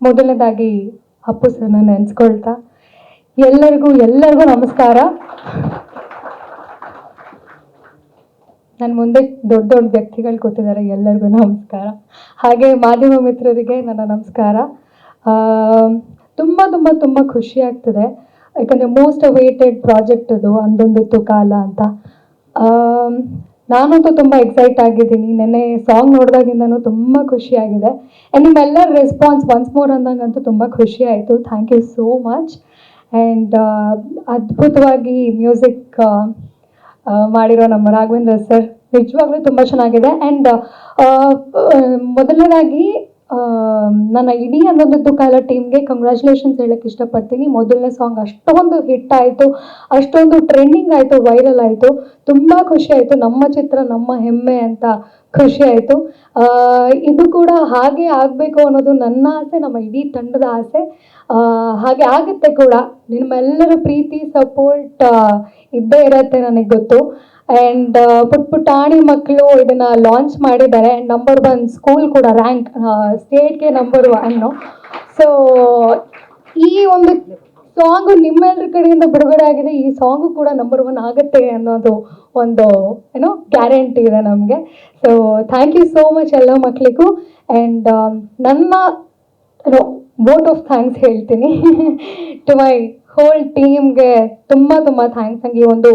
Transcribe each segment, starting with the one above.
ಮೊದಲನೇದಾಗಿ ಅಪ್ಪು ಸರ್ನ ನೆನೆಸ್ಕೊಳ್ತಾ ಎಲ್ಲರಿಗೂ ನಮಸ್ಕಾರ. ನನ್ನ ಮುಂದೆ ದೊಡ್ಡ ದೊಡ್ಡ ವ್ಯಕ್ತಿಗಳು ಕೂತಿದ್ದಾರೆ, ಎಲ್ಲರಿಗೂ ನಮಸ್ಕಾರ. ಹಾಗೆ ಮಾಧ್ಯಮ ಮಿತ್ರರಿಗೆ ನನ್ನ ನಮಸ್ಕಾರ. ತುಂಬ ತುಂಬ ತುಂಬ ಖುಷಿ ಆಗ್ತದೆ, ಯಾಕಂದರೆ ಮೋಸ್ಟ್ ಅವೇಟೆಡ್ ಪ್ರಾಜೆಕ್ಟ್ ಅದು ಅಂದೊಂದಿತ್ತು ಕಾಲ ಅಂತ. ನಾನಂತೂ ತುಂಬ ಎಕ್ಸೈಟ್ ಆಗಿದ್ದೀನಿ. ನೆನ್ನೆ ಸಾಂಗ್ ನೋಡಿದಾಗಿಂದನೂ ತುಂಬ ಖುಷಿಯಾಗಿದೆ. ಆ್ಯಂಡ್ ನಿಮ್ಮೆಲ್ಲರ ರೆಸ್ಪಾನ್ಸ್ ಒನ್ಸ್ ಮೋರ್ ಅಂದಂಗಂತೂ ತುಂಬ ಖುಷಿ ಆಯಿತು. Thank you so much. And ಅದ್ಭುತವಾಗಿ ಮ್ಯೂಸಿಕ್ ಮಾಡಿರೋ ನಮ್ಮ ರಾಘವೇಂದ್ರ ಸರ್ ನಿಜವಾಗ್ಲೂ ತುಂಬ ಚೆನ್ನಾಗಿದೆ. ಆ್ಯಂಡ್ ಮೊದಲನೇದಾಗಿ ನನ್ನ ಇಡೀ ಅಂದೊಂದಿತ್ತು ಕಾಲ ಟೀಮ್ಗೆ ಕಂಗ್ರ್ಯಾಚುಲೇಷನ್ಸ್ ಹೇಳಕ್ಕೆ ಇಷ್ಟಪಡ್ತೀನಿ. ಮೊದಲನೇ ಸಾಂಗ್ ಅಷ್ಟೊಂದು ಹಿಟ್ ಆಯಿತು, ಅಷ್ಟೊಂದು ಟ್ರೆಂಡಿಂಗ್ ಆಯಿತು, ವೈರಲ್ ಆಯಿತು. ತುಂಬ ಖುಷಿ ಆಯಿತು. ನಮ್ಮ ಚಿತ್ರ ನಮ್ಮ ಹೆಮ್ಮೆ ಅಂತ ಖುಷಿ ಆಯಿತು. ಇದು ಕೂಡ ಹಾಗೆ ಆಗಬೇಕು ಅನ್ನೋದು ನನ್ನ ಆಸೆ, ನಮ್ಮ ಇಡೀ ತಂಡದ ಆಸೆ. ಹಾಗೆ ಆಗುತ್ತೆ ಕೂಡ. ನಿಮ್ಮೆಲ್ಲರ ಪ್ರೀತಿ ಸಪೋರ್ಟ್ ಇದ್ದೇ ಇರತ್ತೆ, ನನಗೆ ಗೊತ್ತು. ಆ್ಯಂಡ್ ಪುಟ್ಟಾಣಿ ಮಕ್ಕಳು ಇದನ್ನು ಲಾಂಚ್ ಮಾಡಿದ್ದಾರೆ. ಆ್ಯಂಡ್ ನಂಬರ್ 1 ಸ್ಕೂಲ್ ಕೂಡ ರ್ಯಾಂಕ್ ಸ್ಟೇಟ್ಗೆ ನಂಬರ್ 1. ಸೊ ಈ ಒಂದು ಸಾಂಗು ನಿಮ್ಮೆಲ್ಲರ ಕಡೆಯಿಂದ ಬಿಡುಗಡೆ ಆಗಿದೆ. ಈ ಸಾಂಗು ಕೂಡ ನಂಬರ್ 1 ಆಗುತ್ತೆ ಅನ್ನೋದು ಒಂದು ಗ್ಯಾರಂಟಿ ಇದೆ ನಮಗೆ. So thank you so much ಎಲ್ಲ ಮಕ್ಕಳಿಗೂ. ಆ್ಯಂಡ್ ನನ್ನ ವೋಟ್ ಆಫ್ ಥ್ಯಾಂಕ್ಸ್ ಹೇಳ್ತೀನಿ ಟು ಮೈ ಹೋಲ್ ಟೀಮ್ಗೆ. ತುಂಬ ತುಂಬ ಥ್ಯಾಂಕ್ಸ್. ನನಗೆ ಒಂದು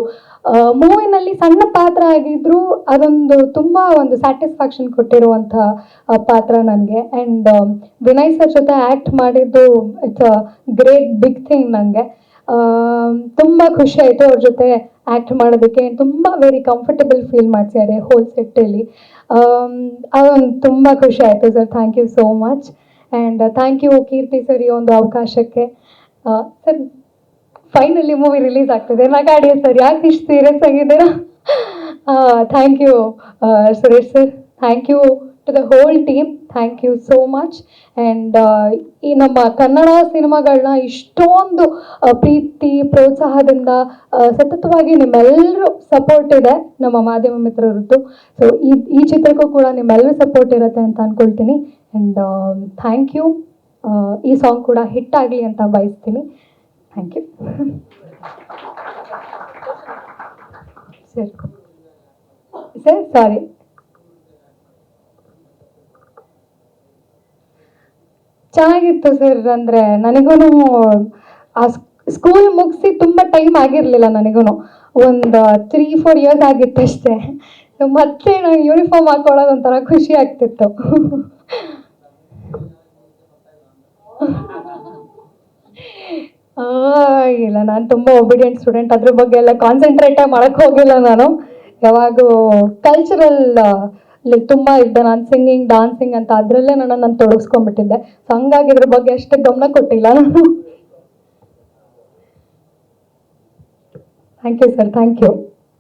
ಮೂವಿನಲ್ಲಿ ಸಣ್ಣ ಪಾತ್ರ ಆಗಿದ್ರು ಅದೊಂದು ತುಂಬ ಒಂದು ಸ್ಯಾಟಿಸ್ಫ್ಯಾಕ್ಷನ್ ಕೊಟ್ಟಿರುವಂಥ ಪಾತ್ರ ನನಗೆ. ಆ್ಯಂಡ್ ವಿನಯ್ ಸರ್ ಜೊತೆ ಆ್ಯಕ್ಟ್ ಮಾಡಿದ್ದು it's a great big thing ನನಗೆ. ತುಂಬ ಖುಷಿ ಆಯಿತು ಅವ್ರ ಜೊತೆ ಆ್ಯಕ್ಟ್ ಮಾಡೋದಕ್ಕೆ. ತುಂಬ ವೆರಿ ಕಂಫರ್ಟಬಲ್ ಫೀಲ್ ಮಾಡಿಸಿದ್ದಾರೆ ಹೋಲ್ ಸೆಟ್ಟಲ್ಲಿ. ಅದೊಂದು ತುಂಬ ಖುಷಿ ಆಯಿತು sir. Thank you so much. And thank you Keerthi sir ಈ ಒಂದು ಅವಕಾಶಕ್ಕೆ. ಸರ್ ಫೈನಲಿ ಮೂವಿ ರಿಲೀಸ್ ಆಗ್ತಿದೆ. ನಗಾಡಿ ಸರ್, ಯಾಕೆ ಇಷ್ಟು ಸೀರಿಯಸ್ ಆಗಿದ್ದೀರಾ? Thank you Suresh sir. Thank you to the whole team. Thank you so much. And ಈ ನಮ್ಮ ಕನ್ನಡ ಸಿನಿಮಾಗಳನ್ನ ಇಷ್ಟೊಂದು ಪ್ರೀತಿ ಪ್ರೋತ್ಸಾಹದಿಂದ ಸತತವಾಗಿ ನಿಮ್ಮೆಲ್ಲರೂ ಸಪೋರ್ಟ್ ಇದೆ ನಮ್ಮ ಮಾಧ್ಯಮ ಮಿತ್ರರದ್ದು. ಸೊ ಈ ಚಿತ್ರಕ್ಕೂ ಕೂಡ ನಿಮ್ಮೆಲ್ಲರೂ ಸಪೋರ್ಟ್ ಇರುತ್ತೆ ಅಂತ ಅಂದ್ಕೊಳ್ತೀನಿ. And thank you. ಈ ಸಾಂಗ್ ಕೂಡ ಹಿಟ್ ಆಗಲಿ ಅಂತ ಬಯಸ್ತೀನಿ. Thank you sir. ಸಾರಿ, ಚೆನ್ನಾಗಿತ್ತು ಸರ್. ಅಂದರೆ ನನಗೂ ಆ ಸ್ಕೂಲ್ ಮುಗಿಸಿ ತುಂಬ ಟೈಮ್ ಆಗಿರಲಿಲ್ಲ. ನನಗೂ ಒಂದು 3-4 ಇಯರ್ಸ್ ಆಗಿತ್ತು ಅಷ್ಟೇ. ಮತ್ತೆ ನಾನು ಯೂನಿಫಾರ್ಮ್ ಹಾಕೊಳ್ಳೋದು ಒಂಥರ ಖುಷಿ ಆಗ್ತಿತ್ತು. ಇಲ್ಲ, ನಾನು ತುಂಬ ಒಬಿಡಿಯಂಟ್ ಸ್ಟೂಡೆಂಟ್. ಅದ್ರ ಬಗ್ಗೆ ಎಲ್ಲ ಕಾನ್ಸಂಟ್ರೇಟೇ ಮಾಡೋಕ್ಕೆ ಹೋಗಿಲ್ಲ ನಾನು. ಯಾವಾಗೂ ಕಲ್ಚರಲ್ ತುಂಬ ಇದ್ದೆ ನಾನು. ಸಿಂಗಿಂಗ್, ಡಾನ್ಸಿಂಗ್ ಅಂತ ಅದರಲ್ಲೇ ನಾನು ತೊಡಗಿಸ್ಕೊಂಡ್ಬಿಟ್ಟಿದ್ದೆ. ಸೊ ಹಂಗಾಗಿ ಇದ್ರ ಬಗ್ಗೆ ಅಷ್ಟು ಗಮನ ಕೊಟ್ಟಿಲ್ಲ ನಾನು. Thank you sir. Thank you.